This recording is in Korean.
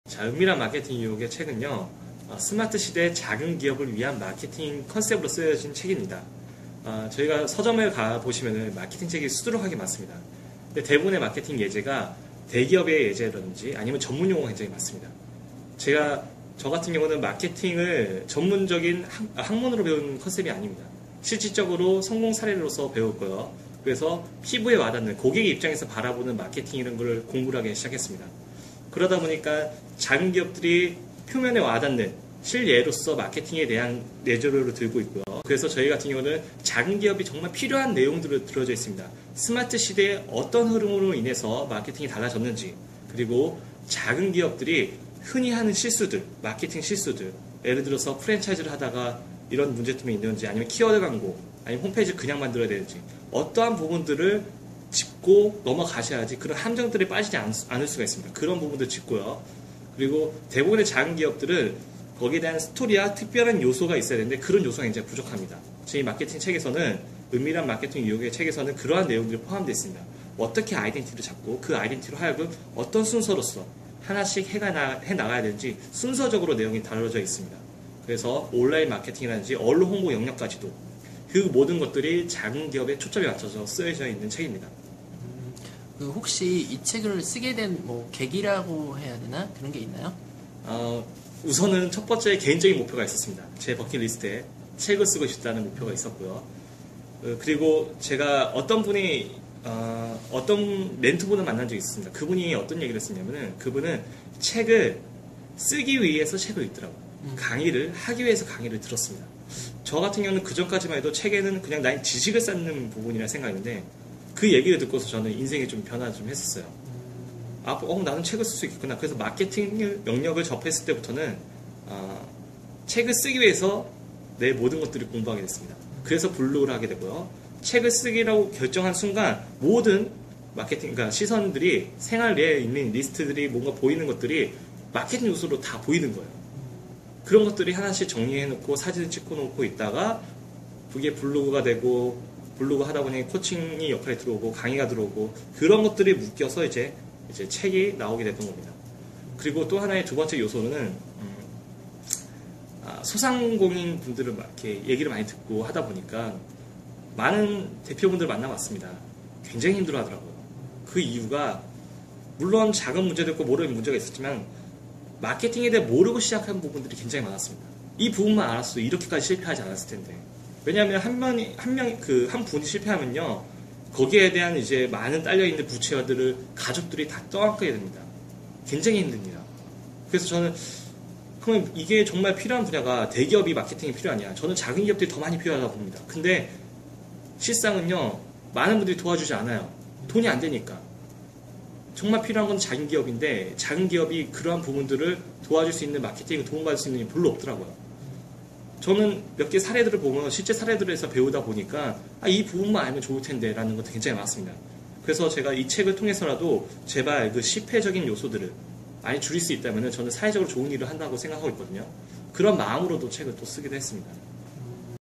자, 은밀한 마케팅 유혹의 책은요, 스마트 시대의 작은 기업을 위한 마케팅 컨셉으로 쓰여진 책입니다. 저희가 서점에 가보시면 마케팅 책이 수두룩하게 많습니다. 근데 대부분의 마케팅 예제가 대기업의 예제라든지 아니면 전문 용어가 굉장히 많습니다. 저 같은 경우는 마케팅을 전문적인 학문으로 배운 컨셉이 아닙니다. 실질적으로 성공 사례로서 배웠고요. 그래서 피부에 와닿는 고객의 입장에서 바라보는 마케팅 이런 걸 공부를 하기 시작했습니다. 그러다 보니까 작은 기업들이 표면에 와닿는 실예로서 마케팅에 대한 내조를 들고 있고요. 그래서 저희 같은 경우는 작은 기업이 정말 필요한 내용들을 들어져 있습니다. 스마트 시대에 어떤 흐름으로 인해서 마케팅이 달라졌는지, 그리고 작은 기업들이 흔히 하는 실수들, 마케팅 실수들, 예를 들어서 프랜차이즈를 하다가 이런 문제점이 있는지, 아니면 키워드 광고, 아니면 홈페이지를 그냥 만들어야 되는지, 어떠한 부분들을 짚고 넘어가셔야지 그런 함정들에 빠지지 않을 수가 있습니다. 그런 부분들 짚고요. 그리고 대부분의 작은 기업들은 거기에 대한 스토리와 특별한 요소가 있어야 되는데 그런 요소가 굉장히 부족합니다. 저희 마케팅 책에서는, 은밀한 마케팅 유혹의 책에서는 그러한 내용들이 포함되어 있습니다. 어떻게 아이덴티티를 잡고 그 아이덴티티로 하여금 어떤 순서로서 하나씩 해나가야 되는지 순서적으로 내용이 다뤄져 있습니다. 그래서 온라인 마케팅이라든지 언론 홍보 영역까지도 그 모든 것들이 작은 기업에 초점이 맞춰서 쓰여져 있는 책입니다. 혹시 이 책을 쓰게 된 계기라고 해야 되나? 그런 게 있나요? 우선은 첫 번째 개인적인 목표가 있었습니다. 제 버킷리스트에 책을 쓰고 싶다는 목표가 있었고요. 그리고 제가 어떤 멘토분을 만난 적이 있었습니다. 그분이 어떤 얘기를 했었냐면은, 그분은 책을 쓰기 위해서 책을 읽더라고요. 강의를 하기 위해서 강의를 들었습니다. 저 같은 경우는 그 전까지만 해도 책에는 그냥 나의 지식을 쌓는 부분이라 생각했는데, 그 얘기를 듣고서 저는 인생에 좀 변화 좀 했었어요. 나는 책을 쓸 수 있겠구나. 그래서 마케팅 영역을 접했을 때부터는 책을 쓰기 위해서 내 모든 것들을 공부하게 됐습니다. 그래서 블로그를 하게 되고요. 책을 쓰기라고 결정한 순간 모든 마케팅, 그러니까 시선들이 생활에 있는 리스트들이 뭔가 보이는 것들이 마케팅 요소로 다 보이는 거예요. 그런 것들이 하나씩 정리해놓고 사진을 찍어놓고 있다가 그게 블로그가 되고, 블로그 하다 보니 코칭이 역할에 들어오고 강의가 들어오고, 그런 것들이 묶여서 이제 책이 나오게 됐던 겁니다. 그리고 또 하나의 두 번째 요소는 소상공인 분들을 이렇게 얘기를 많이 듣고 하다 보니까 많은 대표분들 만나봤습니다. 굉장히 힘들어 하더라고요. 그 이유가, 물론 작은 문제도 있고 모르는 문제가 있었지만 마케팅에 대해 모르고 시작한 부분들이 굉장히 많았습니다. 이 부분만 알았어도 이렇게까지 실패하지 않았을 텐데. 왜냐하면 한 분이 실패하면요, 거기에 대한 이제 많은 딸려있는 부채들을 가족들이 다 떠안게 됩니다. 굉장히 힘듭니다. 그래서 저는, 그러면 이게 정말 필요한 분야가 대기업이 마케팅이 필요하냐? 저는 작은 기업들이 더 많이 필요하다고 봅니다. 근데 실상은요, 많은 분들이 도와주지 않아요. 돈이 안 되니까. 정말 필요한 건 작은 기업인데, 작은 기업이 그러한 부분들을 도와줄 수 있는, 마케팅을 도움받을 수 있는 게 별로 없더라고요. 저는 몇 개 사례들을 보면, 실제 사례들에서 배우다 보니까 이 부분만 알면 좋을 텐데 라는 것도 굉장히 많습니다. 그래서 제가 이 책을 통해서라도 제발 그 실패적인 요소들을 많이 줄일 수 있다면 저는 사회적으로 좋은 일을 한다고 생각하고 있거든요. 그런 마음으로도 책을 또 쓰기도 했습니다.